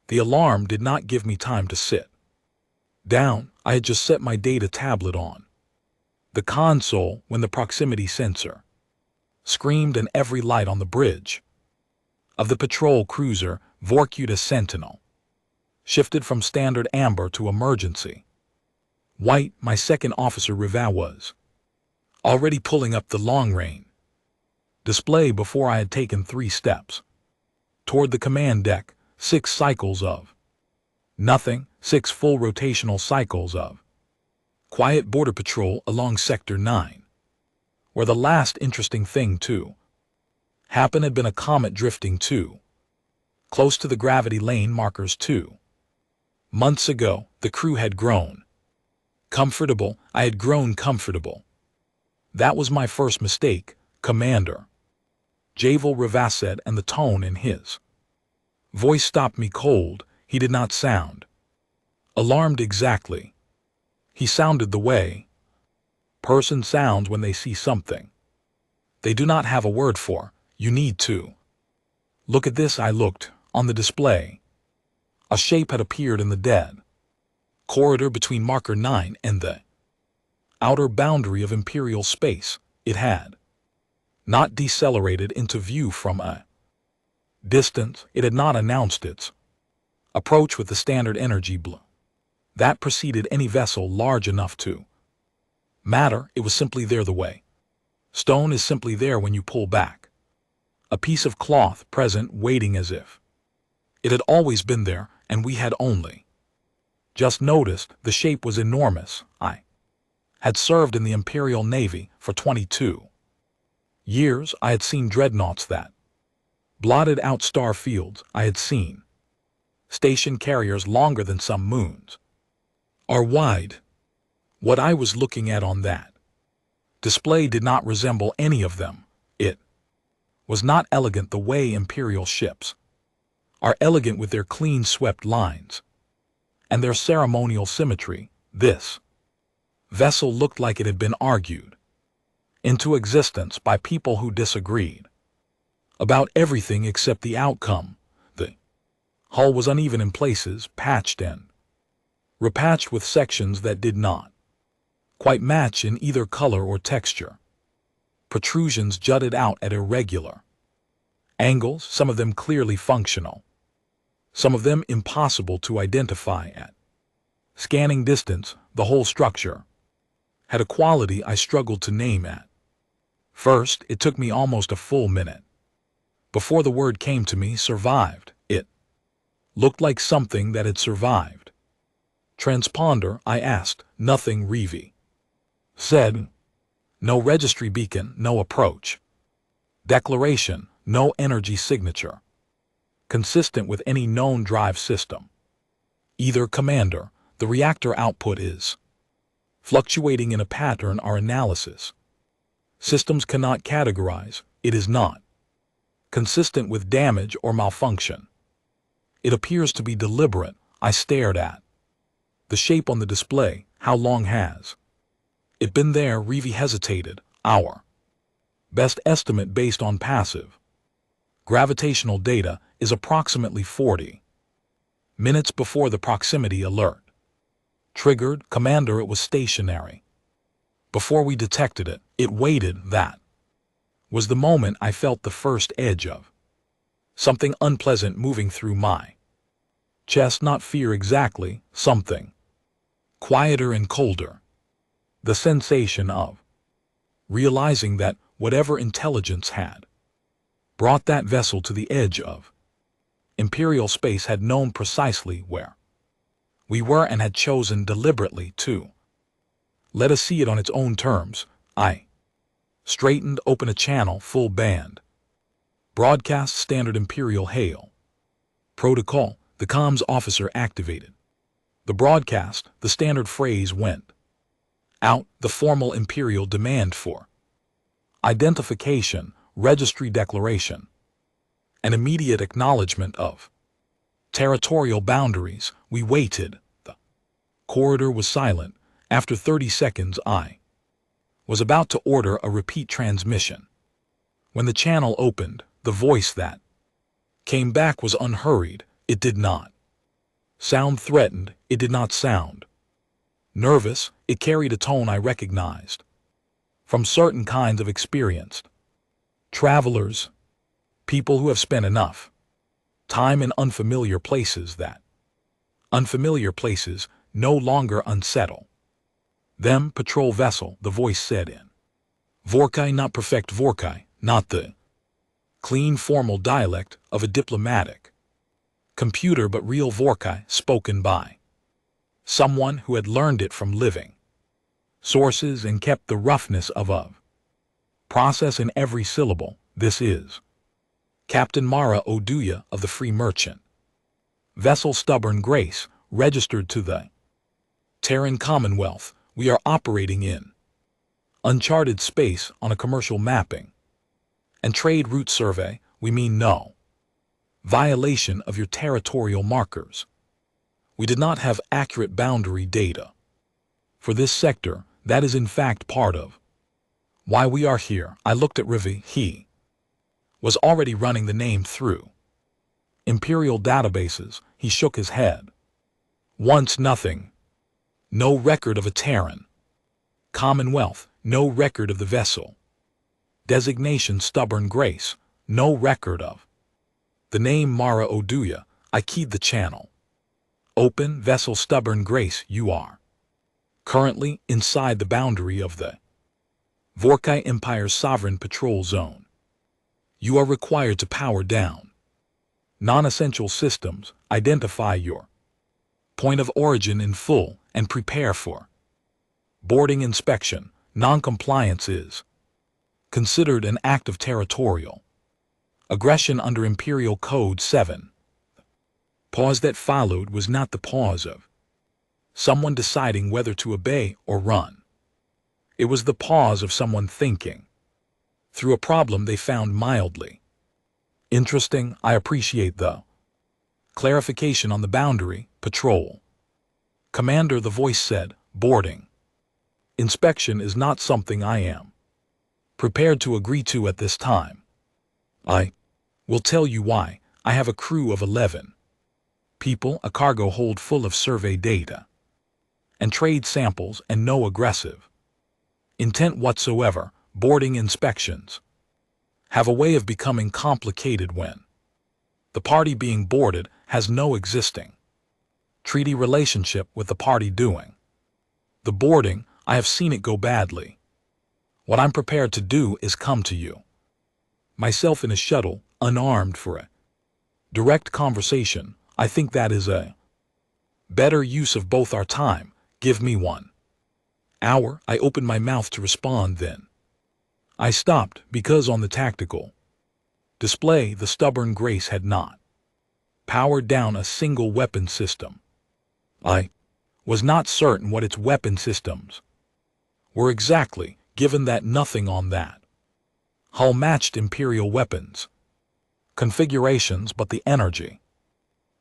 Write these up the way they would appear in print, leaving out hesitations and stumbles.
The alarm did not give me time to sit down. I had just set my data tablet on the console when the proximity sensor screamed, and every light on the bridge of the patrol cruiser Vorkuta Sentinel shifted from standard amber to emergency white. My second officer Riva was already pulling up the long-range display before I had taken 3 steps toward the command deck. 6 cycles of nothing, 6 full rotational cycles of quiet border patrol along Sector 9, where the last interesting thing to happen had been a comet drifting too close to the gravity lane markers 2 months ago. The crew had grown comfortable. I had grown comfortable. That was my first mistake, Commander Javel Riva said, and the tone in his voice stopped me cold. He did not sound alarmed exactly. He sounded the way person sounds when they see something they do not have a word for. You need to look at this. I looked on the display. A shape had appeared in the dead corridor between marker 9 and the outer boundary of Imperial space. It had not decelerated into view from a distance. It had not announced its approach with the standard energy blue that preceded any vessel large enough to matter. It was simply there, the way stone is simply there when you pull back a piece of cloth, present, waiting, as if it had always been there and we had only just noticed. The shape was enormous. I had served in the Imperial Navy for 22 years. I had seen dreadnoughts that blotted out star fields. I had seen station carriers longer than some moons are wide. What I was looking at on that display did not resemble any of them. It was not elegant the way Imperial ships are elegant, with their clean swept lines and their ceremonial symmetry. This vessel looked like it had been argued into existence by people who disagreed about everything except the outcome. The hull was uneven in places, patched and repatched with sections that did not quite match in either color or texture. Protrusions jutted out at irregular angles, some of them clearly functional, some of them impossible to identify at scanning distance. The whole structure had a quality I struggled to name at first. It took me almost a full minute before the word came to me: survived. It looked like something that had survived. Transponder, I asked. Nothing, Rivi said. No registry beacon, no approach declaration, no energy signature consistent with any known drive system. Either, Commander, the reactor output is fluctuating in a pattern our analysis systems cannot categorize. It is not consistent with damage or malfunction. It appears to be deliberate. I stared at the shape on the display. How long has it been there? Rivi hesitated. Our best estimate based on passive gravitational data is approximately 40 minutes before the proximity alert triggered. Commander, it was stationary before we detected it. It waited. That was the moment I felt the first edge of something unpleasant moving through my chest. Not fear exactly, something quieter and colder. The sensation of realizing that whatever intelligence had brought that vessel to the edge of Imperial space had known precisely where we were and had chosen deliberately to let us see it on its own terms. I straightened. Open a channel, full band broadcast, standard Imperial hail protocol. The comms officer activated the broadcast. The standard phrase went out. The formal Imperial demand for identification, registry declaration, an immediate acknowledgement of territorial boundaries. We waited. The corridor was silent. After 30 seconds, I was about to order a repeat transmission when the channel opened. The voice that came back was unhurried. It did not Sound threatened, it did not sound. Nervous, it carried a tone I recognized. From certain kinds of experienced travelers, people who have spent enough time in unfamiliar places that unfamiliar places no longer unsettle them. Patrol vessel, the voice said in Vorkai, not perfect Vorkai, not the clean formal dialect of a diplomatic computer, but real Vorkai spoken by someone who had learned it from living sources and kept the roughness of process in every syllable. This is Captain Mara Oduya of the Free Merchant vessel Stubborn Grace, registered to the Terran Commonwealth. We are operating in uncharted space on a commercial mapping and trade route survey. We mean no violation of your territorial markers. We did not have accurate boundary data for this sector. That is in fact part of why we are here. I looked at Rivi. He was already running the name through Imperial databases. He shook his head. Once nothing. No record of a Terran Commonwealth. No record of the vessel designation Stubborn Grace. No record of the name Mara Oduya. I keyed the channel. Open vessel Stubborn Grace. You are currently inside the boundary of the Vorkai Empire's sovereign patrol zone. You are required to power down non-essential systems, identify your point of origin in full, and prepare for boarding inspection. Non-compliance is considered an act of territorial aggression under Imperial Code 7. Pause that followed was not the pause of someone deciding whether to obey or run. It was the pause of someone thinking through a problem they found mildly interesting. I appreciate the clarification on the boundary. Patrol Commander, the voice said. Boarding inspection is not something I am prepared to agree to at this time. I will tell you why. I have a crew of 11 people, a cargo hold full of survey data and trade samples, and no aggressive intent whatsoever. Boarding inspections have a way of becoming complicated when the party being boarded has no existing treaty relationship with the party doing the boarding. I have seen it go badly. What I'm prepared to do is come to you myself in a shuttle, unarmed, for a direct conversation. I think that is a better use of both our time. Give me 1 hour. I opened my mouth to respond, then I stopped because on the tactical display the Stubborn Grace had not powered down a single weapon system. I was not certain what its weapon systems were exactly, given that nothing on that hull matched Imperial weapons configurations, but the energy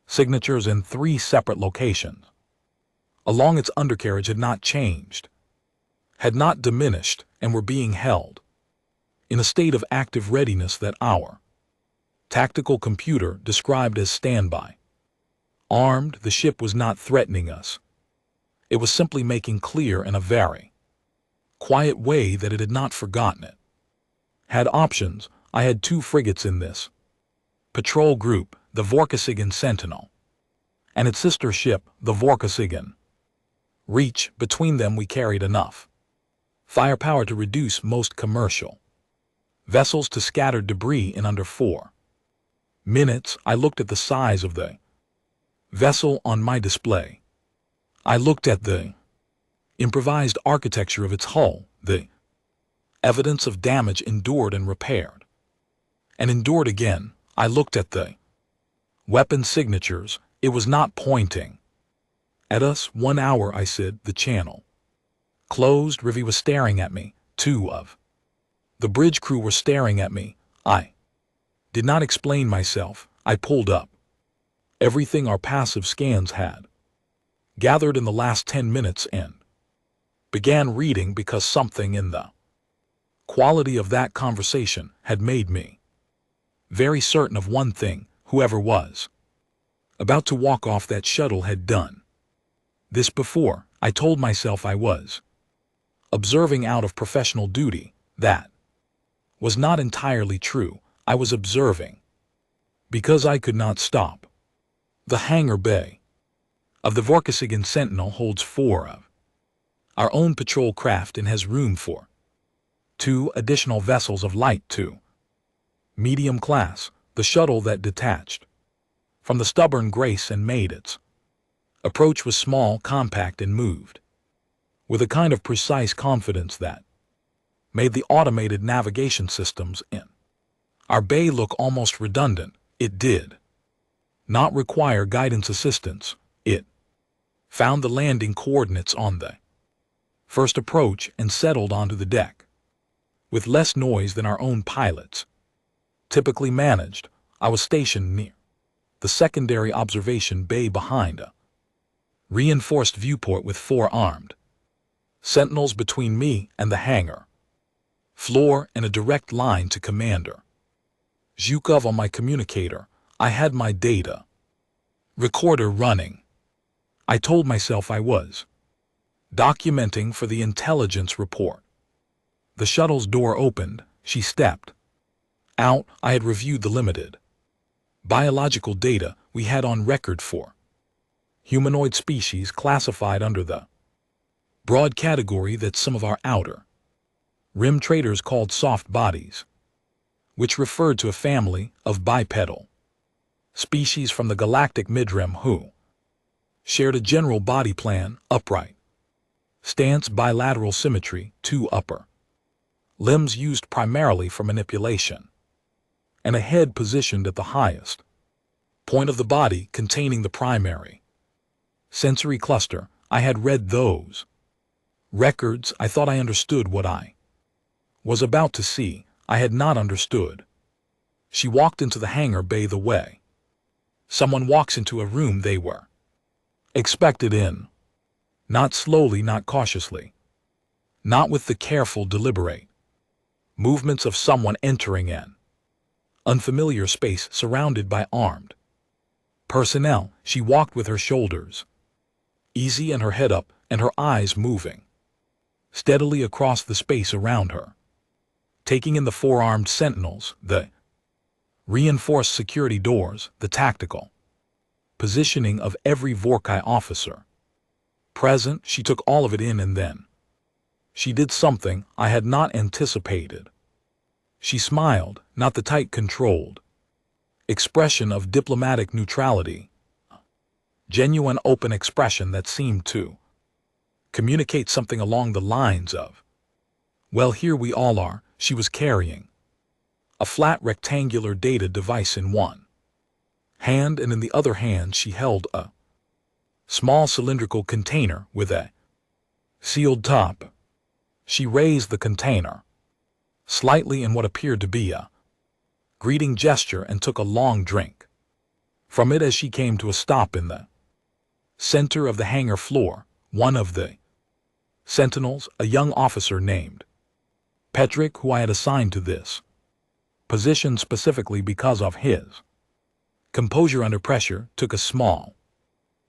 signatures in 3 separate locations along its undercarriage had not changed, had not diminished, and were being held in a state of active readiness that our tactical computer described as standby. Armed, the ship was not threatening us. It was simply making clear in a very quiet way that it had not forgotten it. Had options. I had 2 frigates in this patrol group, the Vorkasigan Sentinel and its sister ship, the Vorkasigan Reach. Between them we carried enough firepower to reduce most commercial vessels to scattered debris in under 4 minutes. I looked at the size of the vessel on my display. I looked at the improvised architecture of its hull, the evidence of damage endured and repaired, and endured again. I looked at the weapon signatures. It was not pointing at us. 1 hour, I said. The channel closed. Rivi was staring at me. 2 of the bridge crew were staring at me. I did not explain myself. I pulled up everything our passive scans had gathered in the last 10 minutes and began reading, because something in the quality of that conversation had made me very certain of one thing. Whoever was about to walk off that shuttle had done. This before, I told myself I was observing out of professional duty. That was not entirely true. I was observing because I could not stop. The hangar bay of the Vorkasigan Sentinel holds 4 of our own patrol craft and has room for 2 additional vessels of light 2. Medium class, the shuttle that detached from the stubborn Grace and made its approach was small, compact, and moved with a kind of precise confidence that made the automated navigation systems in our bay look almost redundant. It did not require guidance assistance. It found the landing coordinates on the first approach and settled onto the deck with less noise than our own pilots typically managed. I was stationed near the secondary observation bay behind a reinforced viewport with 4 armed sentinels between me and the hangar floor and a direct line to Commander Zhukov. On my communicator, I had my data recorder running. I told myself I was documenting for the intelligence report. The shuttle's door opened. She stepped out. I had reviewed the limited biological data we had on record for humanoid species classified under the broad category that some of our outer rim traders called soft bodies, which referred to a family of bipedal species from the galactic midrim who shared a general body plan: upright stance, bilateral symmetry, 2 upper limbs used primarily for manipulation, and a head positioned at the highest point of the body containing the primary sensory cluster. I had read those records. I thought I understood what I was about to see. I had not understood. She walked into the hangar bay the way someone walks into a room they were expected in. Not slowly, not cautiously, not with the careful, deliberate movements of someone entering an unfamiliar space surrounded by armed personnel. She walked with her shoulders easy and her head up and her eyes moving steadily across the space around her, taking in the 4 armed sentinels, the reinforced security doors, the tactical positioning of every Vorkai officer present. She took all of it in, and then she did something I had not anticipated. She smiled, not the tight, controlled expression of diplomatic neutrality, genuine open expression that seemed to communicate something along the lines of, well, here we all are. She was carrying a flat rectangular data device in one hand, and in the other hand she held a small cylindrical container with a sealed top. She raised the container slightly in what appeared to be a greeting gesture and took a long drink from it as she came to a stop in the center of the hangar floor. One of the sentinels, a young officer named Petrick, who I had assigned to this position specifically because of his composure under pressure, took a small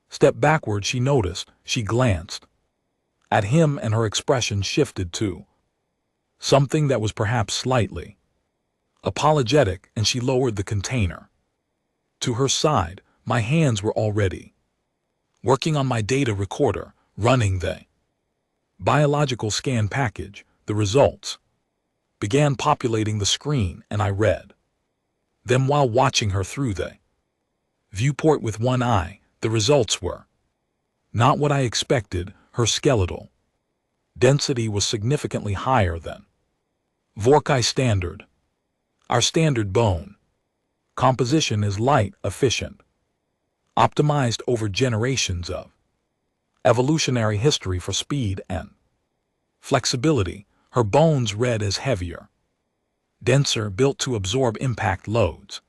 step backward. She noticed. She glanced at him and her expression shifted to something that was perhaps slightly apologetic, and she lowered the container to her side. My hands were already working on my data recorder, running the biological scan package. The results began populating the screen, and I read them while watching her through the viewport with one eye. The results were not what I expected. Her skeletal density was significantly higher than Vorkai standard. Our standard bone composition is light, efficient, optimized over generations of evolutionary history for speed and flexibility. Her bones read as heavier, denser, built to absorb impact loads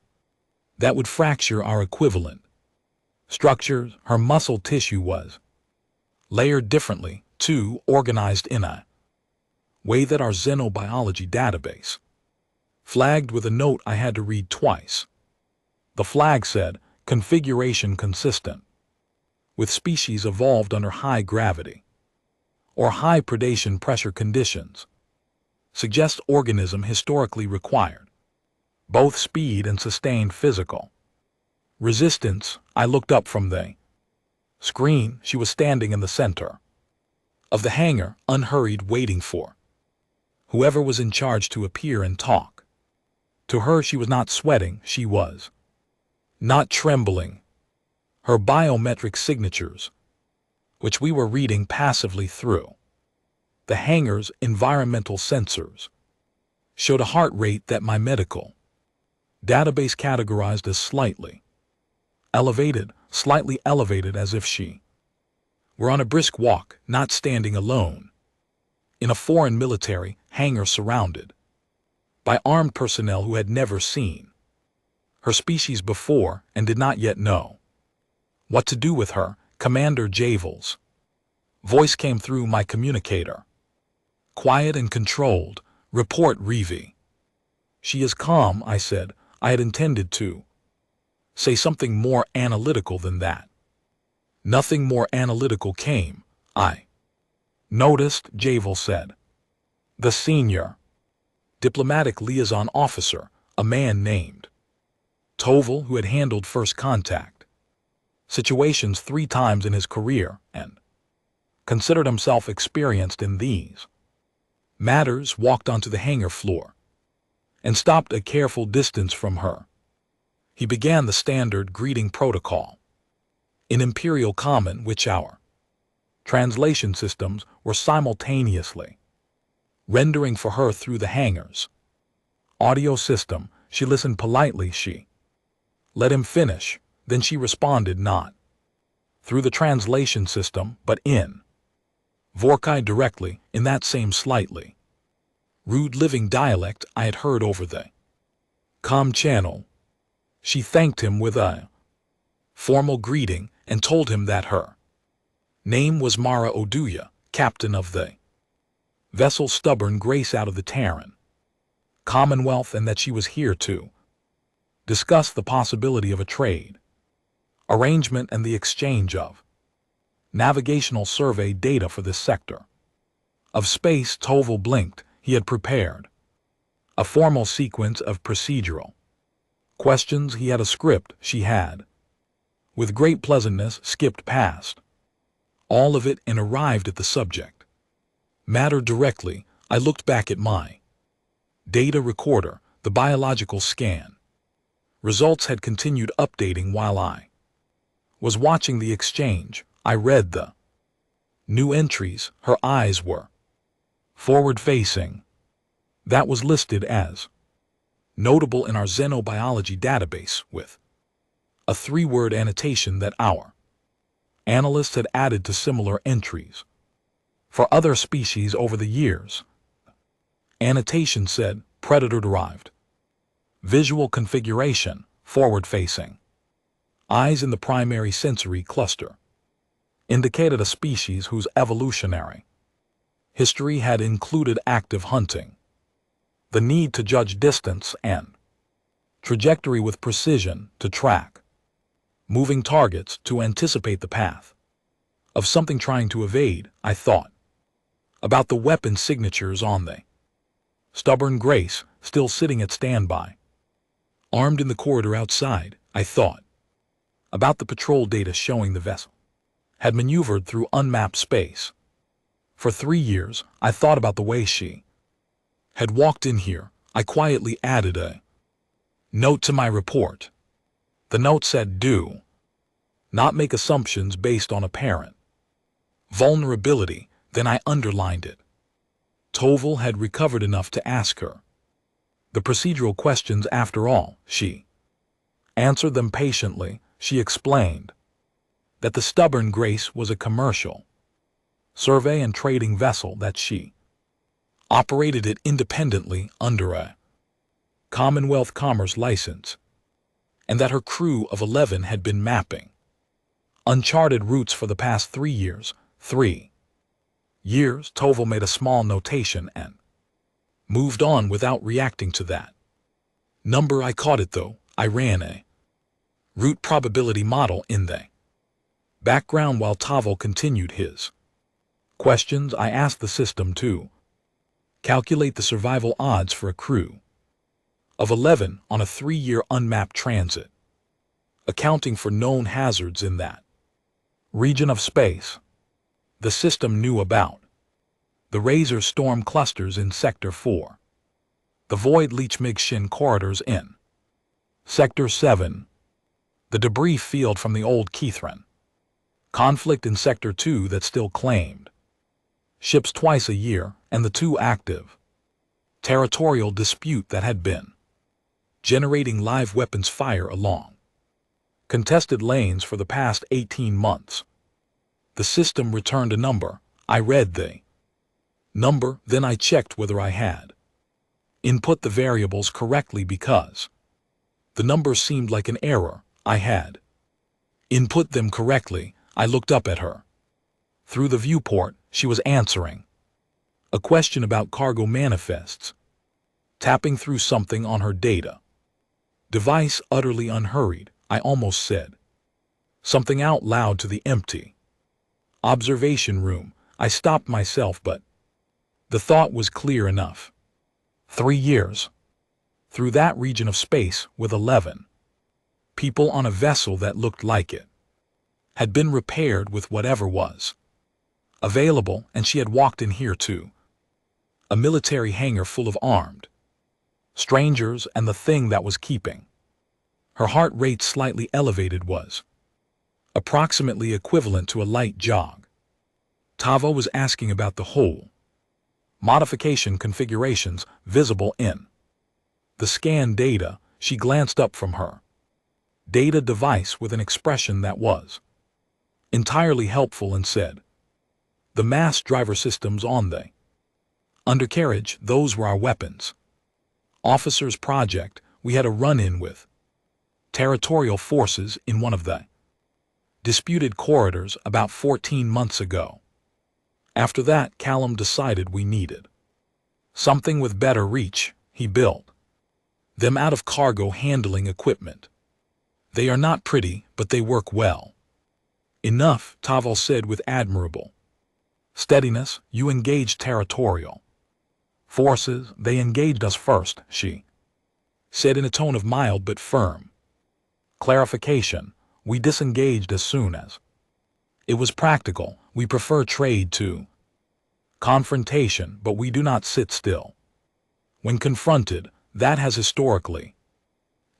that would fracture our equivalent structures. Her muscle tissue was layered differently, too, organized in a way that our xenobiology database flagged with a note I had to read twice. The flag said, Configuration consistent with species evolved under high gravity or high predation pressure conditions. Suggests organism historically required both speed and sustained physical resistance. I looked up from the screen. She was standing in the center of the hangar, unhurried, waiting for whoever was in charge to appear and talk. To her, she was not sweating, she was not trembling. Her biometric signatures, which we were reading passively through the hangar's environmental sensors, showed a heart rate that my medical database categorized as slightly elevated, as if she were on a brisk walk, not standing alone in a foreign military hangar surrounded by armed personnel who had never seen her species before and did not yet know what to do with her. Commander Javel's voice came through my communicator. Quiet and controlled. Report, Reeve. She is calm, I said. I had intended to say something more analytical than that. Nothing more analytical came. I noticed, Javel said. The senior diplomatic liaison officer, a man named Tovel, who had handled first contact situations 3 times in his career and considered himself experienced in these matters, walked onto the hangar floor and stopped a careful distance from her. He began the standard greeting protocol in Imperial Common, which our translation systems were simultaneously rendering for her through the hangar's audio system. She listened politely. She let him finish. Then she responded, not through the translation system, but in Vorkai directly, in that same slightly rude living dialect I had heard over the comm channel. She thanked him with a formal greeting and told him that her name was Mara Oduya, captain of the vessel Stubborn Grace out of the Terran Commonwealth, and that she was here to discuss the possibility of a trade arrangement and the exchange of navigational survey data for this sector of space. Tovel blinked. He had prepared a formal sequence of procedural questions. He had a script. She had, with great pleasantness, skipped past all of it and arrived at the subject matter directly. I looked back at my data recorder. The biological scan results had continued updating while I was watching the exchange. I read the new entries. Her eyes were forward-facing. That was listed as notable in our xenobiology database, with a 3-word annotation that our analysts had added to similar entries for other species over the years. Annotation said, predator-derived visual configuration, forward-facing. Eyes in the primary sensory cluster indicated a species whose evolutionary history had included active hunting, the need to judge distance and trajectory with precision, to track moving targets, to anticipate the path of something trying to evade. I thought about the weapon signatures on the Stubborn Grace, still sitting at standby, armed in the corridor outside. I thought about the patrol data showing the vessel had maneuvered through unmapped space for 3 years. I thought about the way she had walked in here. I quietly added a note to my report. The note said, do not make assumptions based on apparent vulnerability. Then I underlined it. Tovel had recovered enough to ask her the procedural questions after all. She answered them patiently. She explained that the Stubborn Grace was a commercial survey and trading vessel, that she operated it independently under a Commonwealth Commerce license, and that her crew of 11 had been mapping uncharted routes for the past 3 years. 3 years. Tovel made a small notation and moved on without reacting to that number. I caught it though. I ran a root probability model in the background. While Tavo continued his questions, I asked the system to calculate the survival odds for a crew of 11 on a 3-year unmapped transit, accounting for known hazards in that region of space. The system knew about the Razor storm clusters in Sector 4, the Void Leech-Mig-Shin corridors in Sector 7, the debris field from the old Kethran conflict in Sector 2 that still claimed ships twice a year, and the 2 active territorial dispute that had been generating live weapons fire along contested lanes for the past 18 months. The system returned a number. I read the number, then I checked whether I had input the variables correctly because the number seemed like an error. I had input them correctly. I looked up at her. Through the viewport, she was answering a question about cargo manifests, tapping through something on her data device, utterly unhurried. I almost said something out loud to the empty observation room. I stopped myself, but the thought was clear enough. 3 years through that region of space with 11 people on a vessel that looked like it had been repaired with whatever was available, and she had walked in here to a military hangar full of armed strangers, and the thing that was keeping her heart rate slightly elevated was approximately equivalent to a light jog. Tavo was asking about the whole modification configurations visible in the scan data. She glanced up from her data device with an expression that was entirely helpful and said, "The mass driver systems on the undercarriage, those were our weapons officer's project. We had a run-in with territorial forces in one of the disputed corridors about 14 months ago. After that, Callum decided we needed something with better reach. He built them out of cargo handling equipment. They are not pretty, but they work well enough," Tavo said with admirable steadiness. "You engaged territorial forces. They engaged us first," she said in a tone of mild but firm clarification. "We disengaged as soon as it was practical. We prefer trade to confrontation, but we do not sit still when confronted. That has historically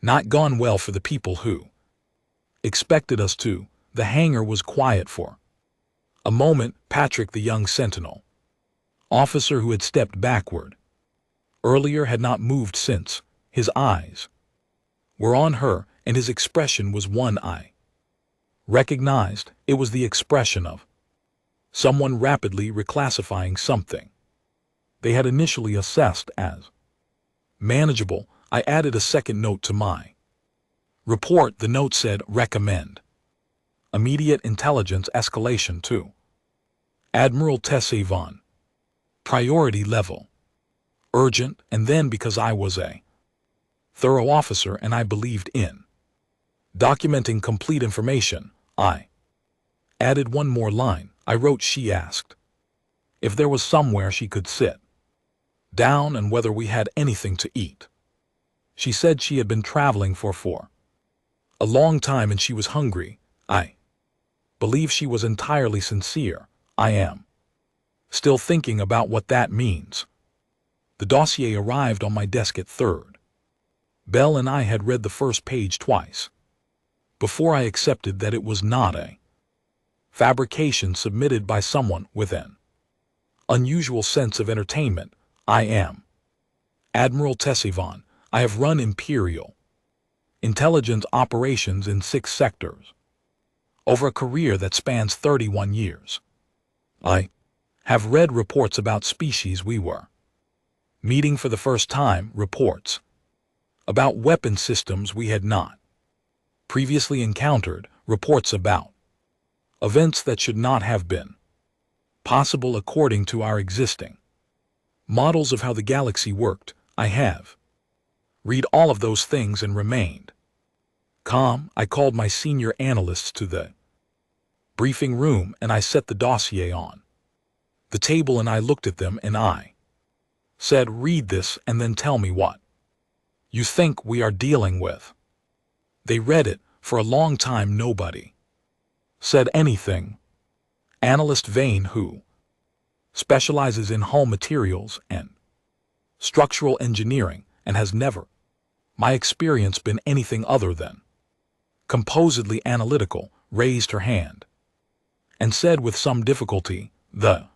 not gone well for the people who expected us to." The hangar was quiet for a moment. Patrick, the young sentinel officer who had stepped backward earlier, had not moved since. His eyes were on her, and his expression was one I recognized. It was the expression of someone rapidly reclassifying something they had initially assessed as manageable. I added a second note to my report. The note said, "Recommend immediate intelligence escalation to Admiral Tessavon. Priority level urgent." And then, because I was a thorough officer and I believed in documenting complete information, I added one more line. I wrote, "She asked if there was somewhere she could sit down and whether we had anything to eat. She said she had been traveling for a long time and she was hungry." I believe she was entirely sincere. I am still thinking about what that means. The dossier arrived on my desk at 3rd. Bell and I had read the first page twice before I accepted that it was not a fabrication submitted by someone with an unusual sense of entertainment. "I am Admiral Tessavon. I have run Imperial intelligence operations in 6 sectors over a career that spans 31 years. I have read reports about species we were meeting for the first time, reports about weapon systems we had not previously encountered, reports about events that should not have been possible according to our existing models of how the galaxy worked. I have read all of those things and remained Calm, I called my senior analysts to the briefing room and I set the dossier on the table and I looked at them and I said, read this and then tell me what you think we are dealing with. They read it. For a long time nobody said anything. Analyst Vane, who specializes in hull materials and structural engineering and has never, my experience, been anything other than composedly analytical, raised her hand and said with some difficulty, the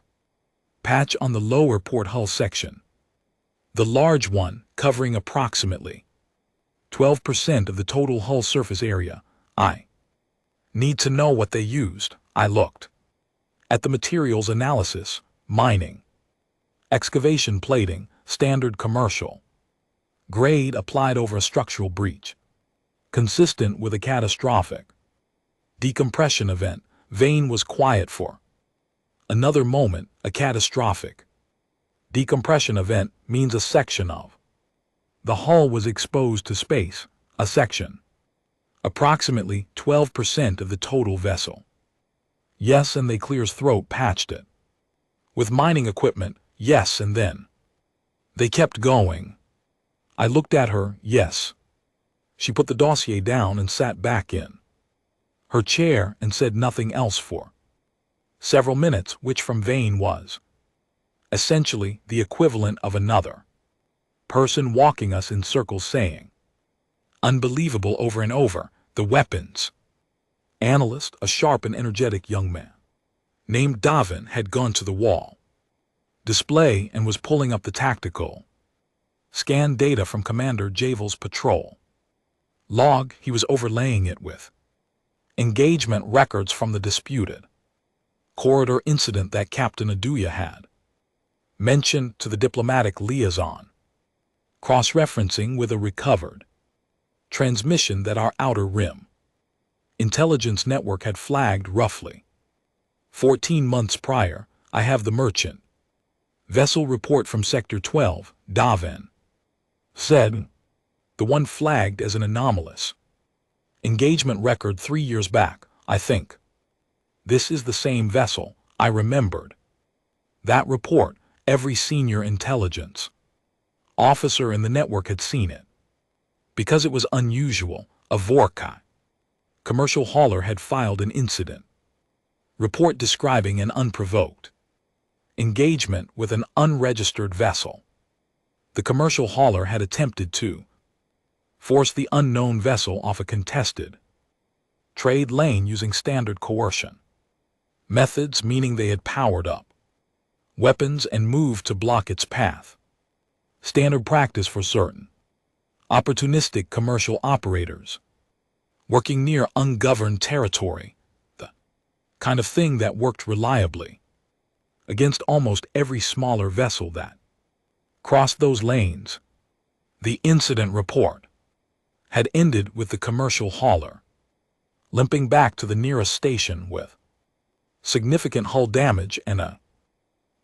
patch on the lower port hull section, the large one covering approximately 12% of the total hull surface area. I need to know what they used. I looked at the materials analysis, mining, excavation plating, standard commercial grade applied over a structural breach, consistent with a catastrophic decompression event. Vane was quiet for another moment. A catastrophic decompression event means a section of the hull was exposed to space, a section, approximately 12% of the total vessel. Yes, and they clears throat patched it with mining equipment. Yes, and then they kept going. I looked at her. Yes. She put the dossier down and sat back in her chair and said nothing else for several minutes, which from Vane was essentially the equivalent of another person walking us in circles saying unbelievable over and over. The weapons analyst, a sharp and energetic young man named Davin, had gone to the wall display and was pulling up the tactical scan data from Commander Javel's patrol log. He was overlaying it with engagement records from the disputed corridor incident that Captain Aduya had mentioned to the diplomatic liaison, cross-referencing with a recovered transmission that our outer rim intelligence network had flagged roughly 14 months prior. I have the merchant vessel report from Sector 12, Davin said, the one flagged as an anomalous engagement record 3 years back. I think this is the same vessel. I remembered that report. Every senior intelligence officer in the network had seen it. Because it was unusual, a Vorkai commercial hauler had filed an incident report describing an unprovoked engagement with an unregistered vessel. The commercial hauler had attempted to force the unknown vessel off a contested trade lane using standard coercion methods, meaning they had powered up weapons and moved to block its path. Standard practice for certain opportunistic commercial operators working near ungoverned territory, the kind of thing that worked reliably against almost every smaller vessel that crossed those lanes. The incident report had ended with the commercial hauler limping back to the nearest station with significant hull damage and a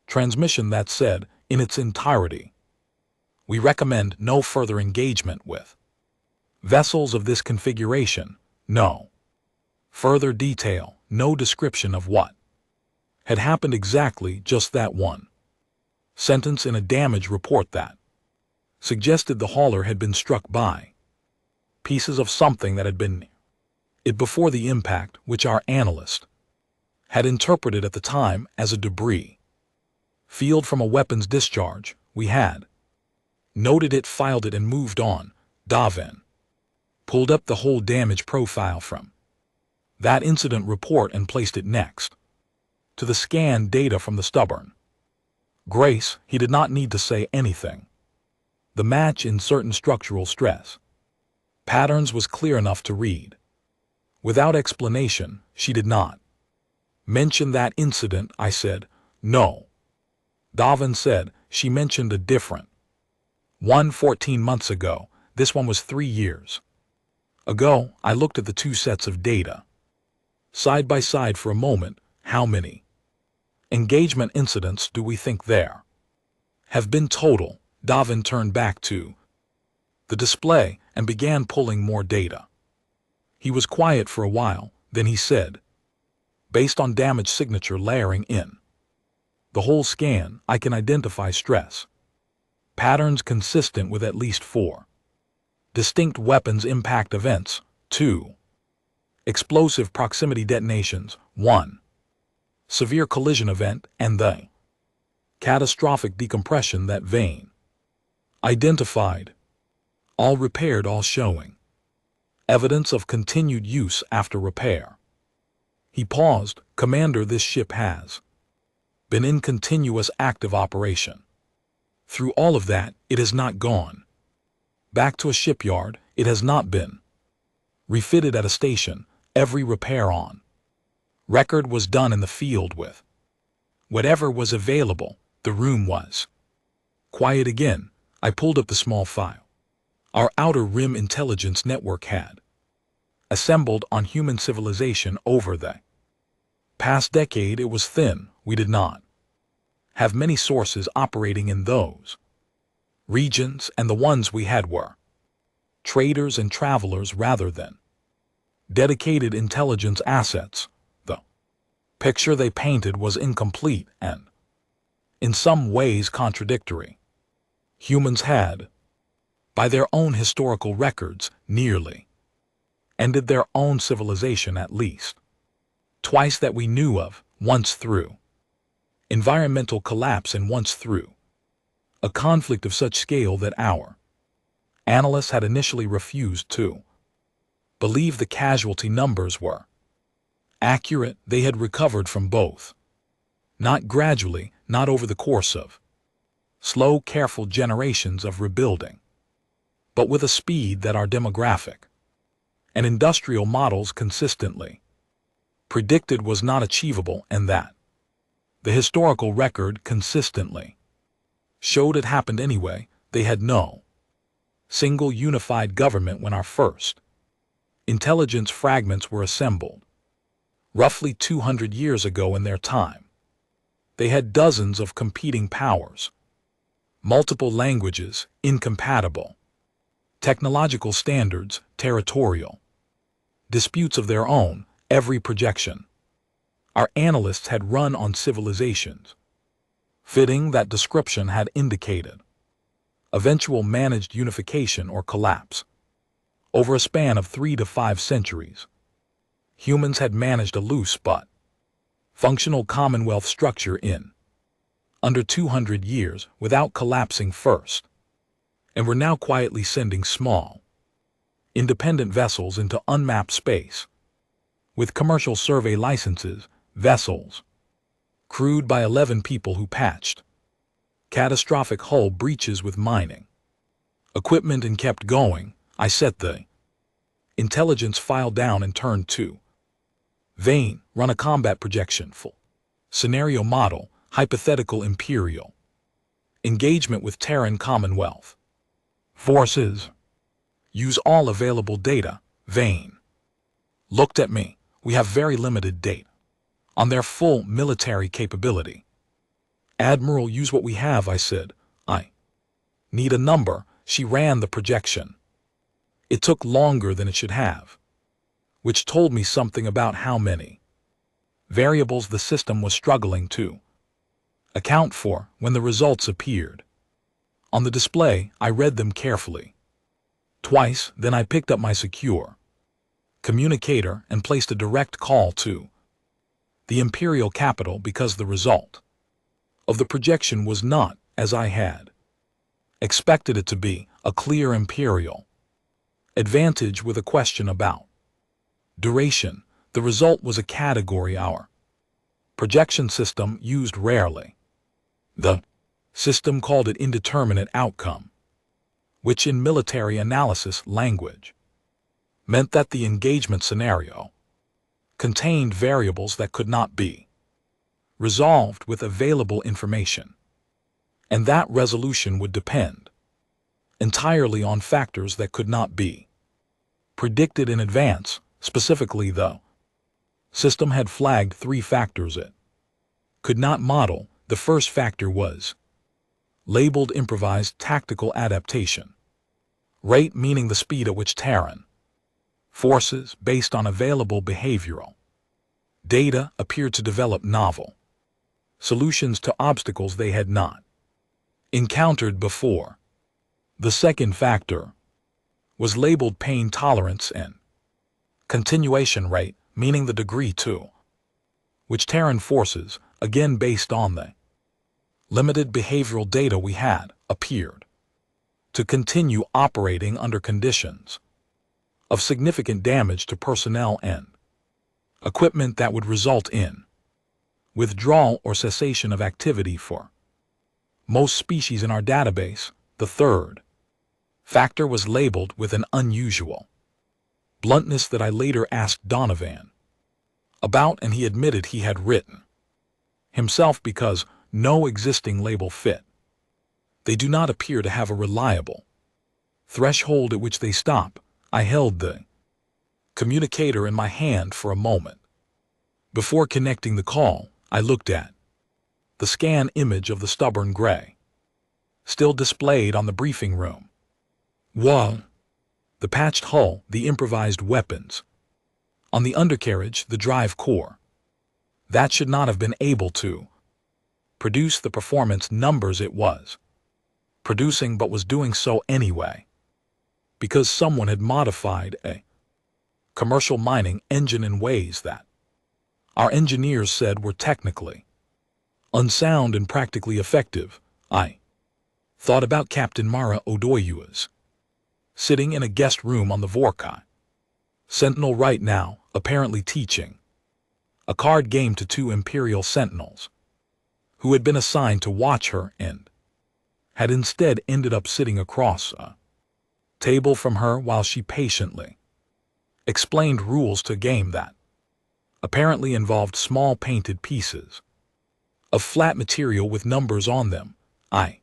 transmission that said, in its entirety, we recommend no further engagement with vessels of this configuration. No further detail, no description of what had happened exactly, just that one sentence in a damage report that suggested the hauler had been struck by pieces of something that had been it before the impact, which our analyst had interpreted at the time as a debris field from a weapons discharge. We had noted it, filed it, and moved on. Davin pulled up the whole damage profile from that incident report and placed it next to the scan data from the stubborn Grace. He did not need to say anything. The match in certain structural stress patterns was clear enough to read. Without explanation, she did not mention that incident. I said, no. Davin said, she mentioned a different one 14 months ago. This one was 3 years ago. I looked at the two sets of data side by side for a moment. How many engagement incidents do we think there have been total? Davin turned back to the display and began pulling more data. He was quiet for a while, then he said, based on damage signature layering in the whole scan, I can identify stress patterns consistent with at least 4 distinct weapons impact events, 2 explosive proximity detonations, 1 severe collision event, and the catastrophic decompression that Vane identified. All repaired, all showing evidence of continued use after repair. He paused. Commander, this ship has been in continuous active operation. Through all of that, it has not gone back to a shipyard. It has not been refitted at a station. Every repair on record was done in the field with whatever was available. The room was quiet again. I pulled up the small file our Outer Rim Intelligence Network had assembled on human civilization over the past decade. It was thin. We did not have many sources operating in those regions, and the ones we had were traders and travelers rather than dedicated intelligence assets. The picture they painted was incomplete and, in some ways, contradictory. Humans had, by their own historical records, nearly ended their own civilization at least twice that we knew of, once through environmental collapse and once through a conflict of such scale that our analysts had initially refused to believe the casualty numbers were accurate. They had recovered from both, not gradually, not over the course of slow, careful generations of rebuilding, but with a speed that our demographic and industrial models consistently predicted was not achievable, and that the historical record consistently showed it happened anyway. They had no single unified government when our first intelligence fragments were assembled, roughly 200 years ago. In their time, they had dozens of competing powers, multiple languages, incompatible technological standards, territorial disputes of their own. Every projection our analysts had run on civilizations fitting that description had indicated eventual managed unification or collapse over a span of 3 to 5 centuries. Humans had managed a loose but functional commonwealth structure in under 200 years without collapsing first, and were now quietly sending small, independent vessels into unmapped space with commercial survey licenses, vessels crewed by 11 people who patched catastrophic hull breaches with mining equipment and kept going. I set the intelligence file down and turned to Vane. Run a combat projection, full scenario model, hypothetical imperial engagement with Terran Commonwealth forces. Use all available data. Vane looked at me. We have very limited data on their full military capability. Admiral, use what we have, I said. I need a number. She ran the projection. It took longer than it should have, which told me something about how many variables the system was struggling to account for. When the results appeared on the display, I read them carefully twice, then I picked up my secure communicator and placed a direct call to the imperial capital, because the result of the projection was not, as I had expected it to be, a clear imperial advantage with a question about duration. The result was a category our projection system used rarely. The system called it indeterminate outcome, which in military analysis language meant that the engagement scenario contained variables that could not be resolved with available information, and that resolution would depend entirely on factors that could not be predicted in advance. Specifically, the system had flagged 3 factors it could not model. The first factor was labeled improvised tactical adaptation rate, meaning the speed at which Terran Forces based on available behavioral data appeared to develop novel solutions to obstacles they had not encountered before. The second factor was labeled pain tolerance and continuation rate, meaning the degree to which Terran forces, again based on the limited behavioral data we had, appeared to continue operating under conditions of significant damage to personnel and equipment that would result in withdrawal or cessation of activity for most species in our database. The third factor was labeled with an unusual bluntness that I later asked Donovan about, and he admitted he had written himself because no existing label fit. They do not appear to have a reliable threshold at which they stop. I held the communicator in my hand for a moment. Before connecting the call, I looked at the scan image of the stubborn gray, still displayed on the briefing room wall. The patched hull, the improvised weapons. On the undercarriage, the drive core. That should not have been able to produce the performance numbers it was producing, but was doing so anyway, because someone had modified a commercial mining engine in ways that our engineers said were technically unsound and practically effective. I thought about Captain Mara Odoyua's sitting in a guest room on the Vorkai Sentinel right now, apparently teaching a card game to two Imperial Sentinels who had been assigned to watch her and had instead ended up sitting across a table from her while she patiently explained rules to a game that apparently involved small painted pieces of flat material with numbers on them. I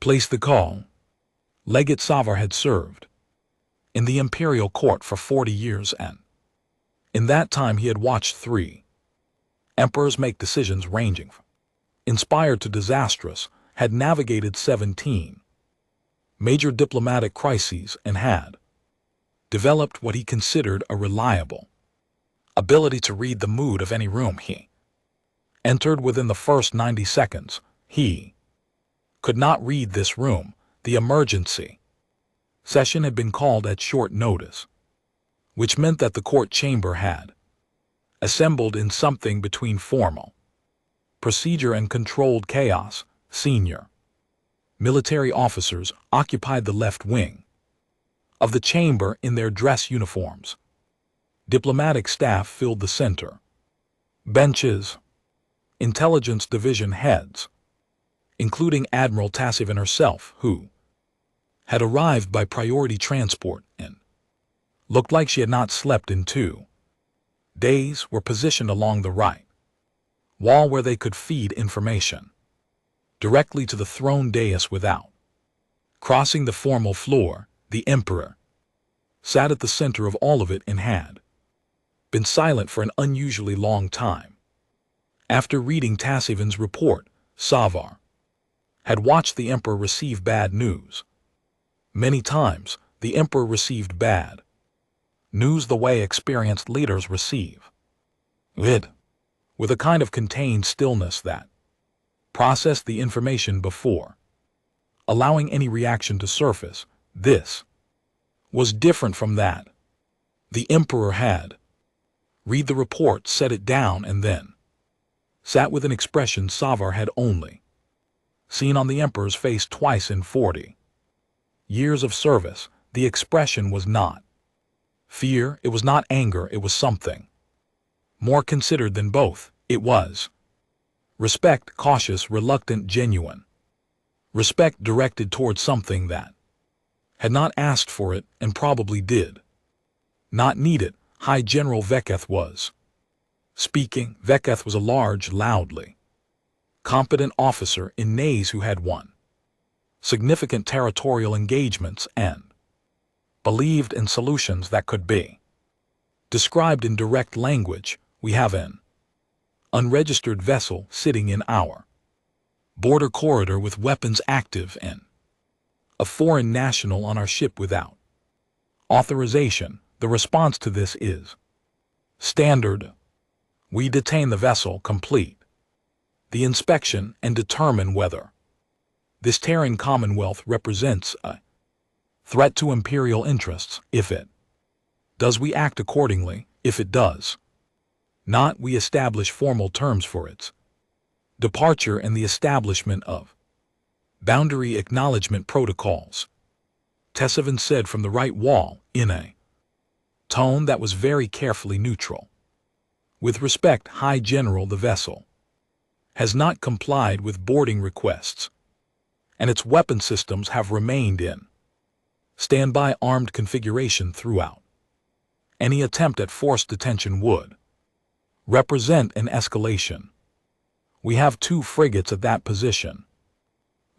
placed the call. Legate Savar had served in the Imperial Court for 40 years, and in that time he had watched 3 emperors make decisions ranging from inspired to disastrous, had navigated 17 major diplomatic crises, and had developed what he considered a reliable ability to read the mood of any room he entered within the first 90 seconds. He could not read this room. The emergency session had been called at short notice, which meant that the court chamber had assembled in something between formal procedure and controlled chaos. Senior military officers occupied the left wing of the chamber in their dress uniforms. Diplomatic staff filled the center benches. Intelligence division heads, including Admiral Tassivin herself, who had arrived by priority transport and looked like she had not slept in 2 days, were positioned along the right wall where they could feed information directly to the throne dais without crossing the formal floor. The Emperor sat at the center of all of it and had been silent for an unusually long time. After reading Tassivin's report, Savar had watched the Emperor receive bad news. Many times, the Emperor received bad news the way experienced leaders receive it, with a kind of contained stillness that processed the information before allowing any reaction to surface. This was different from that. The Emperor had read the report, set it down, and then sat with an expression Savar had only seen on the Emperor's face twice in 40 years of service. The expression was not fear, it was not anger, it was something more considered than both. It was respect, cautious, reluctant, genuine. Respect directed towards something that had not asked for it and probably did not need it. High General Veketh was speaking. Veketh was a large, loudly competent officer in Nays who had won significant territorial engagements and believed in solutions that could be described in direct language. We have an unregistered vessel sitting in our border corridor with weapons active and a foreign national on our ship without authorization. The response to this is standard. We detain the vessel, complete the inspection, and determine whether this Terran Commonwealth represents a threat to imperial interests. If it does, we act accordingly. If it does not, we establish formal terms for its departure and the establishment of boundary acknowledgement protocols. Tessevan said from the right wall, in a tone that was very carefully neutral. With respect, High General, the vessel has not complied with boarding requests, and its weapon systems have remained in standby armed configuration throughout. Any attempt at forced detention would represent an escalation. We have 2 frigates at that position.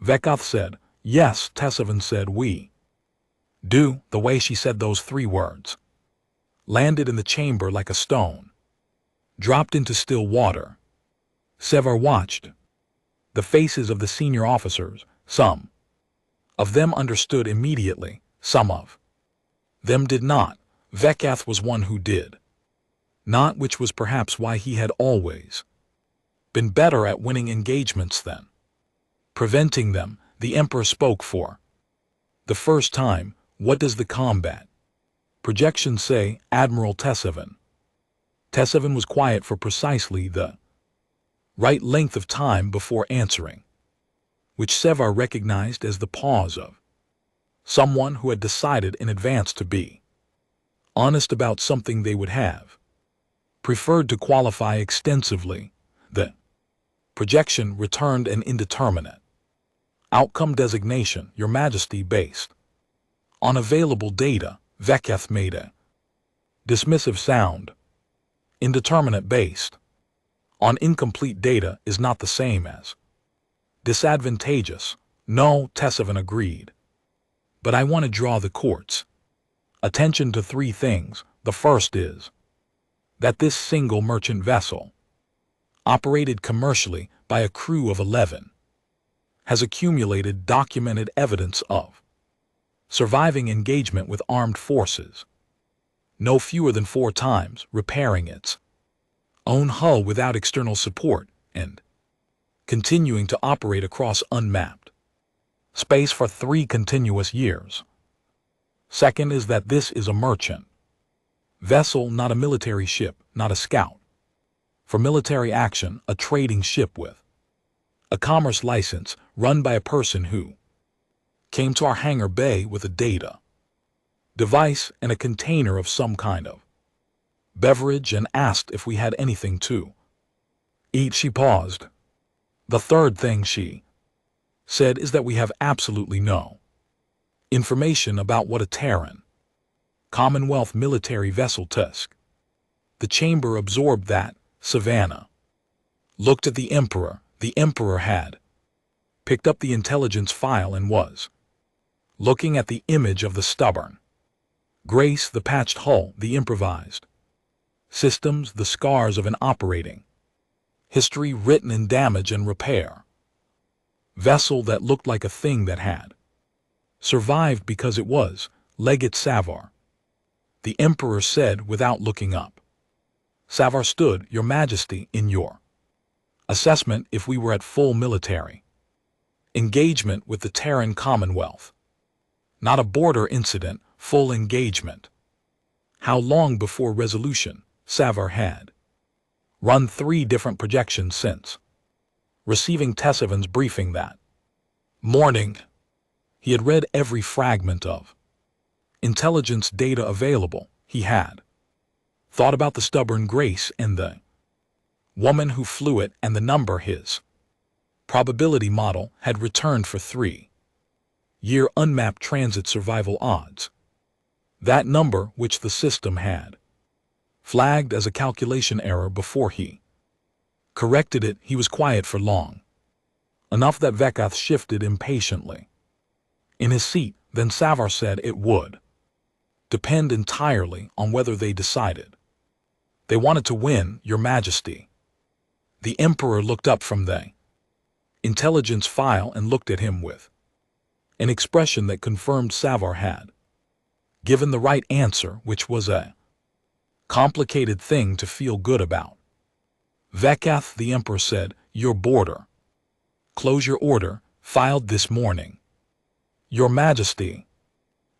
Vekath said. Yes, Tessevan said. We do. The way she said those 3 words landed in the chamber like a stone, dropped into still water. Sevar watched the faces of the senior officers. Some of them understood immediately, some of them did not. Vekath was one who did not, which was perhaps why he had always been better at winning engagements than preventing them. The Emperor spoke for the first time. What does the combat projection say, Admiral Tessevan? Tessevan was quiet for precisely the right length of time before answering, which Sevar recognized as the pause of someone who had decided in advance to be honest about something they would have preferred to qualify extensively. The projection returned an indeterminate outcome designation, Your Majesty, based on available data. Vekath made a dismissive sound. Indeterminate based on incomplete data is not the same as disadvantageous. No, Tessevan agreed. But I want to draw the court's attention to 3 things. The first is that this single merchant vessel, operated commercially by a crew of 11, has accumulated documented evidence of surviving engagement with armed forces, no fewer than 4 times, repairing its own hull without external support, and continuing to operate across unmapped space for 3 continuous years. Second is that this is a merchant vessel, not a military ship, not a scout for military action, a trading ship with a commerce license run by a person who came to our hangar bay with a data device and a container of some kind of beverage and asked if we had anything to eat. She paused. The third thing she said is that we have absolutely no information about what a Terran Commonwealth military vessel Tusk. The chamber absorbed that. Savannah looked at the Emperor. The Emperor had picked up the intelligence file and was looking at the image of the stubborn Grace, the patched hull, the improvised systems, the scars of an operating history written in damage and repair. Vessel that looked like a thing that had survived because it was. Legate Savar, the Emperor said without looking up. Savar stood. Your Majesty, in your assessment, if we were at full military engagement with the Terran Commonwealth, not a border incident, full engagement, how long before resolution? Savar had run 3 different projections since receiving Tessevan's briefing that morning. He had read every fragment of intelligence data available. He had thought about the stubborn Grace and the woman who flew it, and the number his probability model had returned for 3-year unmapped transit survival odds. That number, which the system had flagged as a calculation error before he corrected it. He was quiet for long enough that Vekath shifted impatiently in his seat. Then Savar said it would depend entirely on whether they decided they wanted to win, Your Majesty. The Emperor looked up from the intelligence file and looked at him with an expression that confirmed Savar had given the right answer, which was a complicated thing to feel good about. Vekath, the emperor, said, "Your border. Close your order, filed this morning. Your Majesty.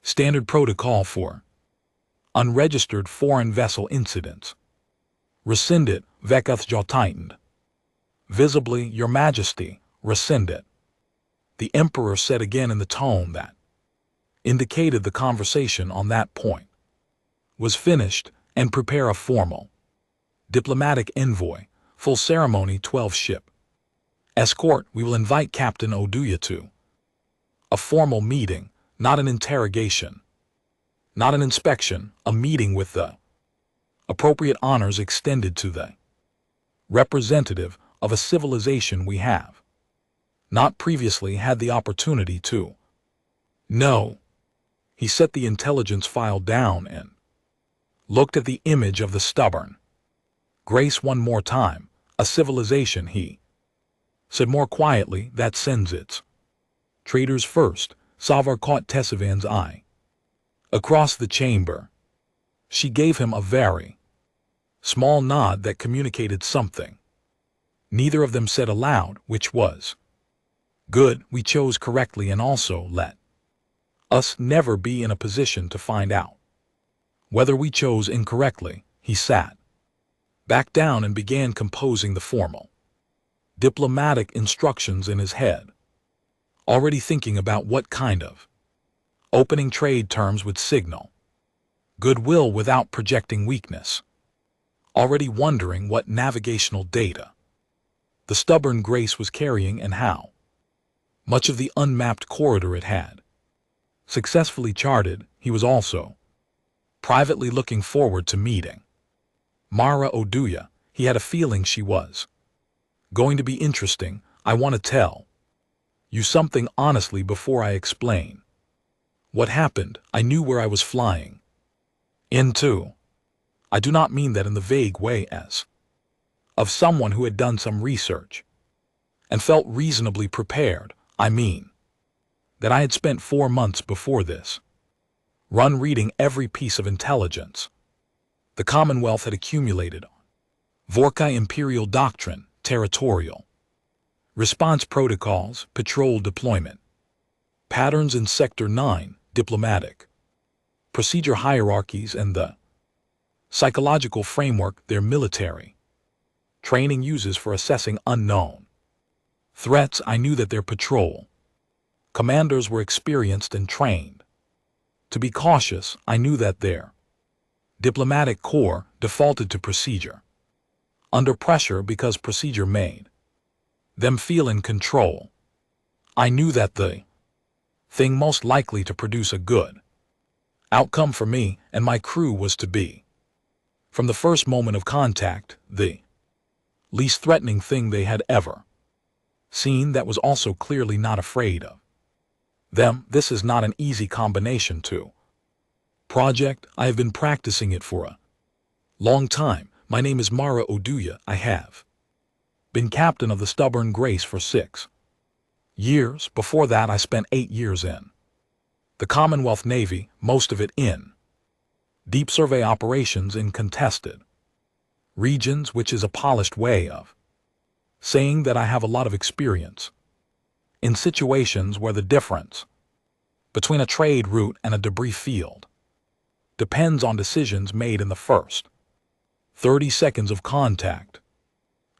Standard protocol for unregistered foreign vessel incidents. Rescind it." Vekath's jaw tightened. Visibly, "Your Majesty, rescind it," the emperor said again in the tone that indicated the conversation on that point was finished, and prepare a formal diplomatic envoy, full ceremony 12 ship escort. We will invite Captain Oduya to a formal meeting, not an interrogation, not an inspection, a meeting with the appropriate honors extended to the representative of a civilization we have not previously had the opportunity to know. He set the intelligence file down and looked at the image of the stubborn Grace one more time. "A civilization," he said more quietly, "that sends its traders first." Savar caught Tessavan's eye across the chamber. She gave him a very small nod that communicated something neither of them said aloud, which was, "Good, we chose correctly, and also let us never be in a position to find out whether we chose incorrectly." He sat back down and began composing the formal diplomatic instructions in his head, already thinking about what kind of opening trade terms would signal goodwill without projecting weakness, already wondering what navigational data the stubborn Grace was carrying and how much of the unmapped corridor it had successfully charted. He was also privately looking forward to meeting Mara Oduya. He had a feeling she was going to be interesting. "I want to tell you something honestly before I explain what happened. I knew where I was flying into. I do not mean that in the vague way as of someone who had done some research and felt reasonably prepared. I mean that I had spent 4 months before this run reading every piece of intelligence the Commonwealth had accumulated on Vorkai imperial doctrine, territorial response protocols, patrol deployment patterns in Sector 9, diplomatic procedure hierarchies, and the psychological framework their military training uses for assessing unknown threats. I knew that their patrol commanders were experienced and trained to be cautious. I knew that their diplomatic corps defaulted to procedure under pressure because procedure made them feel in control. I knew that the thing most likely to produce a good outcome for me and my crew was to be, from the first moment of contact, the least threatening thing they had ever seen that was also clearly not afraid of them. This is not an easy combination to project. I have been practicing it for a long time. My name is Mara Oduya. I have been captain of the stubborn Grace for 6 years. Before that, I spent 8 years in the Commonwealth Navy, most of it in deep survey operations in contested regions, which is a polished way of saying that I have a lot of experience in situations where the difference between a trade route and a debris field depends on decisions made in the first 30 seconds of contact.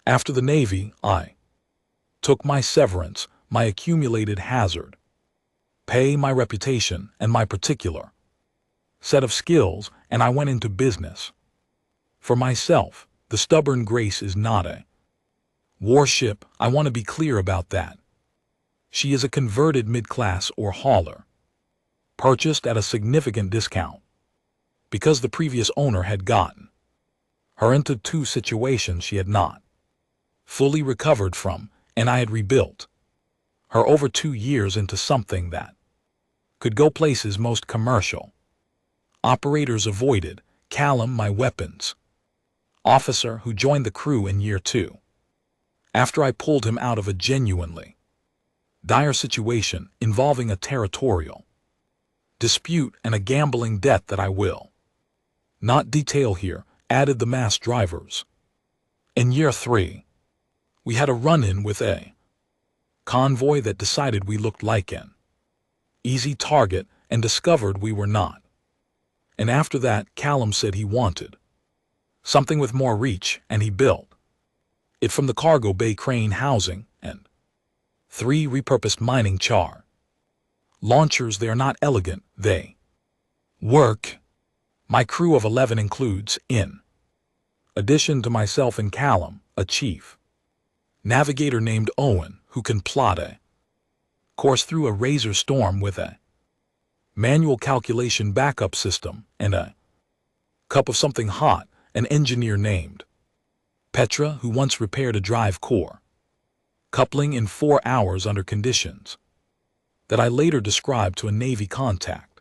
After the Navy, I took my severance, my accumulated hazard pay, my reputation, and my particular set of skills, and I went into business for myself. The stubborn Grace is not a warship. I want to be clear about that. She is a converted mid-class or hauler, purchased at a significant discount because the previous owner had gotten her into 2 situations she had not fully recovered from, and I had rebuilt her over 2 years into something that could go places most commercial operators avoided. Callum, my weapons officer, who joined the crew in year 2, after I pulled him out of a genuinely dire situation involving a territorial dispute, and a gambling debt that I will not detail here, added the mass drivers. In year 3, we had a run-in with a convoy that decided we looked like an easy target and discovered we were not. And after that, Callum said he wanted something with more reach, and he built it from the cargo bay crane housing and 3 repurposed mining char launchers. They are not elegant, they work. My crew of 11 includes, in addition to myself and Callum, a chief navigator named Owen, who can plot a course through a razor storm with a manual calculation backup system, and a cup of something hot, an engineer named Petra, who once repaired a drive core coupling in 4 hours under conditions that I later described to a Navy contact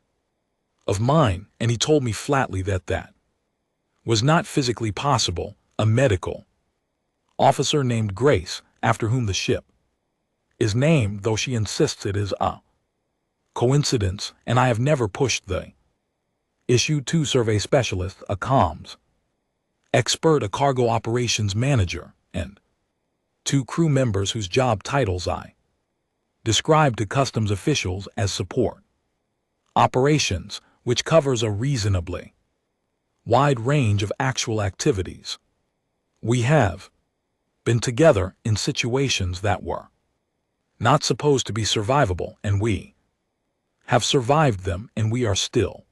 of mine, and he told me flatly that that was not physically possible. A medical officer named Grace, after whom the ship is named, though she insists it is a coincidence, and I have never pushed the issue to survey specialist, a comms expert, a cargo operations manager, and 2 crew members whose job titles I described to customs officials as support operations, which covers a reasonably wide range of actual activities. We have been together in situations that were not supposed to be survivable, and we have survived them, and we are still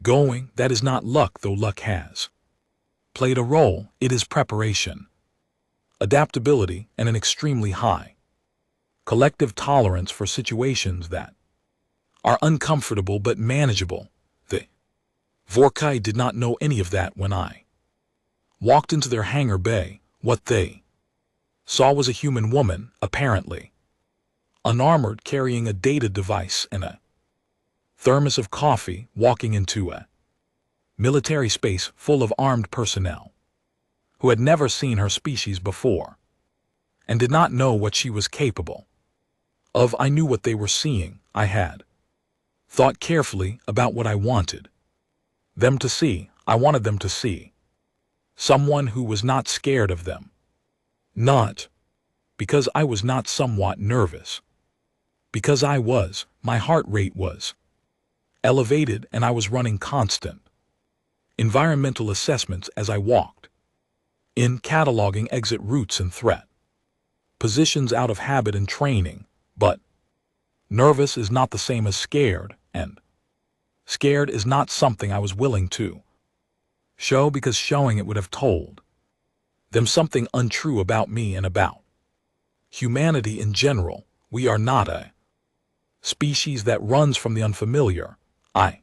going. That is not luck, though luck has played a role. It is preparation, adaptability, and an extremely high collective tolerance for situations that are uncomfortable but manageable. The Vorkai did not know any of that when I walked into their hangar bay. What they saw was a human woman, apparently unarmored, carrying a data device and a thermos of coffee, walking into a military space full of armed personnel who had never seen her species before and did not know what she was capable of. I knew what they were seeing. I had thought carefully about what I wanted them to see. I wanted them to see someone who was not scared of them. Not because I was not somewhat nervous. Because I was. My heart rate was elevated, and I was running constant environmental assessments as I walked in, cataloging exit routes and threat positions out of habit and training. But nervous is not the same as scared, and scared is not something I was willing to show, because showing it would have told them something untrue about me and about humanity in general. We are not a species that runs from the unfamiliar. I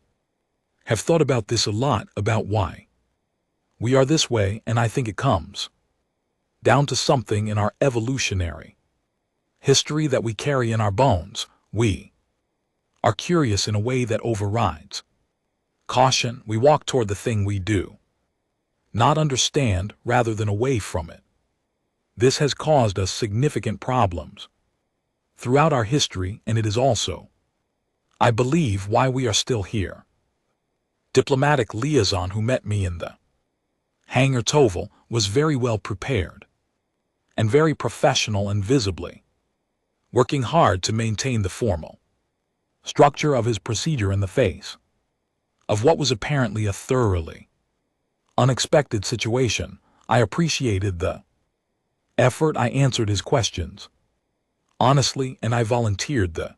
have thought about this a lot, about why we are this way, and I think it comes down to something in our evolutionary history that we carry in our bones. We are curious in a way that overrides caution. We walk toward the thing we do not understand rather than away from it. This has caused us significant problems throughout our history, and it is also, I believe, why we are still here. Diplomatic liaison who met me in the hangar Toval was very well prepared and very professional, and visibly working hard to maintain the formal structure of his procedure in the face of what was apparently a thoroughly unexpected situation. I appreciated the effort. I answered his questions honestly, and I volunteered the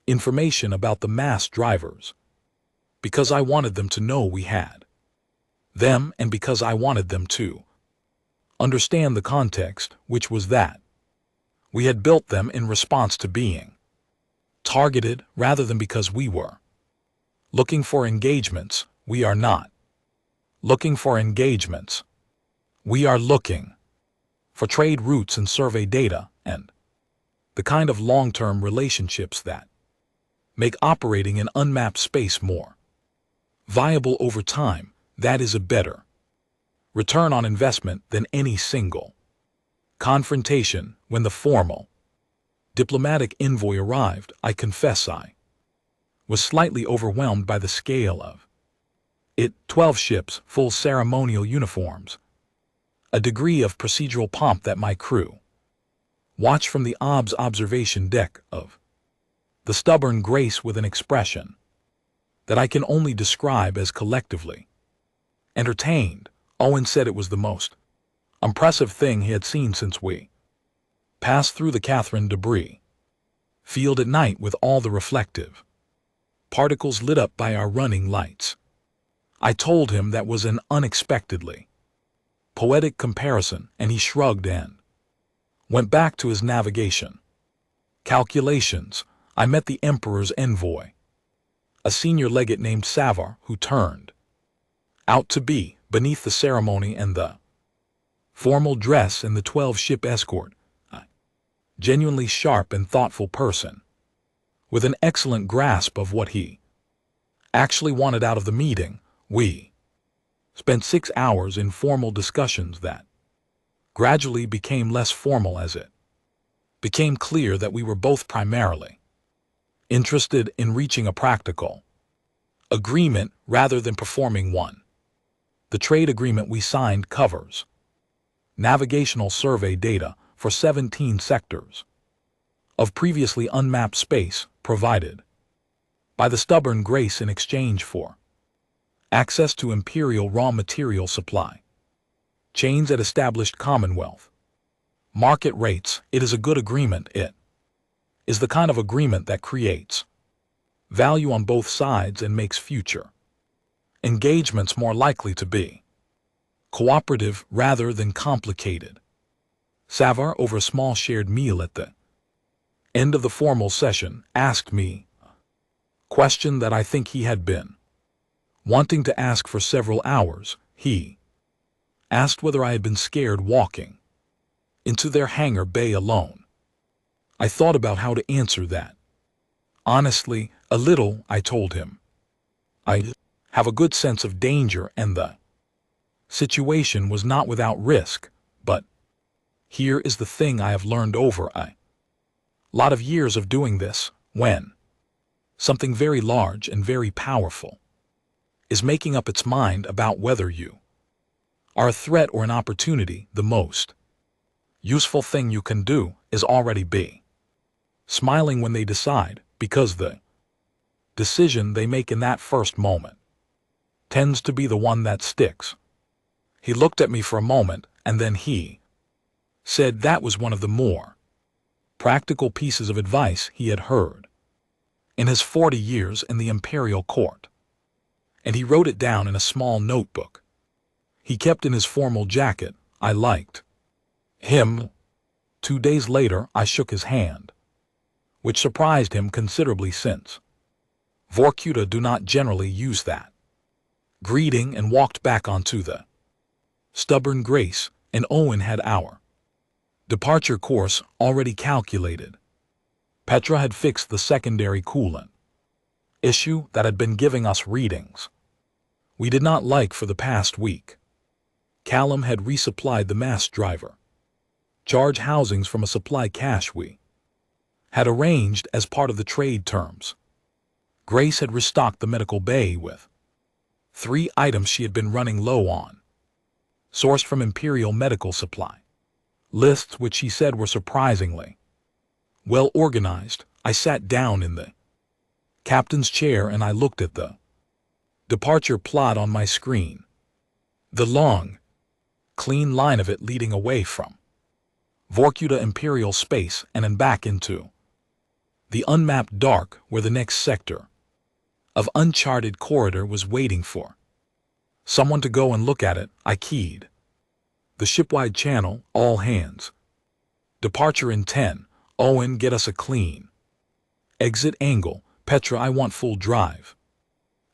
information about the mass drivers because I wanted them to know we had them, and because I wanted them to understand the context, which was that we had built them in response to being targeted rather than because we were looking for engagements. We are not looking for engagements. We are looking for trade routes and survey data, and the kind of long-term relationships that make operating in unmapped space more viable over time. That is a better return on investment than any single confrontation. When the formal diplomatic envoy arrived, I confess I was slightly overwhelmed by the scale of it. 12 ships, full ceremonial uniforms. A degree of procedural pomp that my crew watched from the observation deck of the stubborn grace with an expression that I can only describe as collectively entertained. Owen said it was the most impressive thing he had seen since we passed through the Catherine debris field at night with all the reflective particles lit up by our running lights. I told him that was an unexpectedly poetic comparison, and he shrugged and went back to his navigation calculations. I met the Emperor's envoy, a senior legate named Savar, who turned out to be, beneath the ceremony and the formal dress and the 12-ship escort, a genuinely sharp and thoughtful person, with an excellent grasp of what he actually wanted out of the meeting. We spent 6 hours in formal discussions that gradually became less formal as it became clear that we were both primarily interested in reaching a practical agreement rather than performing one. The trade agreement we signed covers navigational survey data for 17 sectors of previously unmapped space provided by the stubborn grace in exchange for access to imperial raw material supply chains at established Commonwealth market rates. It is a good agreement. It is the kind of agreement that creates value on both sides and makes future engagements more likely to be cooperative rather than complicated. Savar, over a small shared meal at the end of the formal session, asked me a question that I think he had been wanting to ask for several hours. He asked whether I had been scared walking into their hangar bay alone. I thought about how to answer that. Honestly, a little, I told him. I have a good sense of danger, and the situation was not without risk, but here is the thing I have learned over a lot of years of doing this: when something very large and very powerful is making up its mind about whether you are a threat or an opportunity, the most useful thing you can do is already be smiling when they decide, because the decision they make in that first moment tends to be the one that sticks. He looked at me for a moment, and then he said that was one of the more practical pieces of advice he had heard in his 40 years in the imperial court, and he wrote it down in a small notebook he kept in his formal jacket. I liked him. 2 days later, I shook his hand, which surprised him considerably, since Vorkuta do not generally use that greeting, and walked back onto the stubborn grace, and Owen had our departure course already calculated. Petra had fixed the secondary coolant issue that had been giving us readings we did not like for the past week. Callum had resupplied the mass driver charge housings from a supply cache we had arranged as part of the trade terms. Grace had restocked the medical bay with 3 items she had been running low on, sourced from Imperial Medical Supply lists, which she said were surprisingly well organized. I sat down in the captain's chair and I looked at the departure plot on my screen, the long, clean line of it leading away from Vorkuta Imperial space and then back into the unmapped dark, where the next sector of uncharted corridor was waiting for someone to go and look at it. I keyed the shipwide channel, all hands. Departure in 10. Owen, get us a clean exit angle. Petra, I want full drive.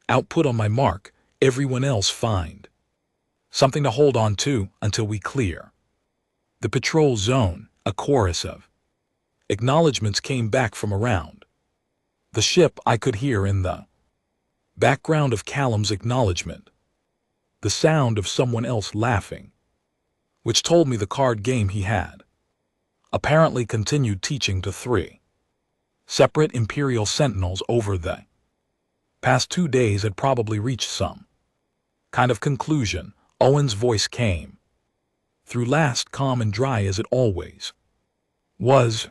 Output on my mark. Everyone else find something to hold on to until we clear the patrol zone. A chorus of acknowledgements came back from around the ship. I could hear in the background of Callum's acknowledgement the sound of someone else laughing, which told me the card game he had apparently continued teaching to 3 separate Imperial sentinels over the Past 2 days had probably reached some kind of conclusion. Owen's voice came through last, calm and dry as it always was.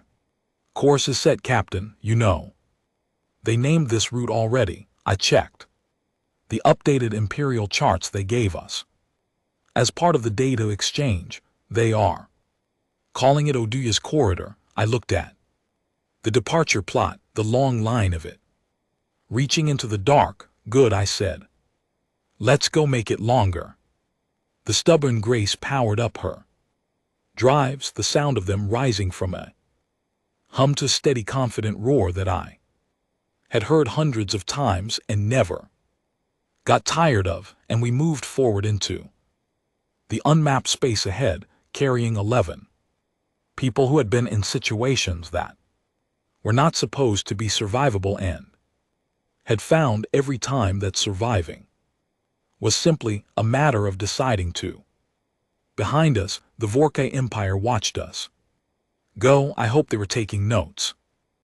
Course is set, Captain, you know. They named this route already. I checked the updated Imperial charts they gave us. As part of the data exchange, they are calling it Oduya's Corridor. I looked at the departure plot, the long line of it reaching into the dark. Good, I said. Let's go make it longer. The stubborn Grace powered up her drives, the sound of them rising from a hum to steady, confident roar that I had heard hundreds of times and never got tired of, and we moved forward into the unmapped space ahead, carrying 11 people who had been in situations that were not supposed to be survivable and had found every time that surviving was simply a matter of deciding to. Behind us, the Vorkai Empire watched us go. I hope they were taking notes.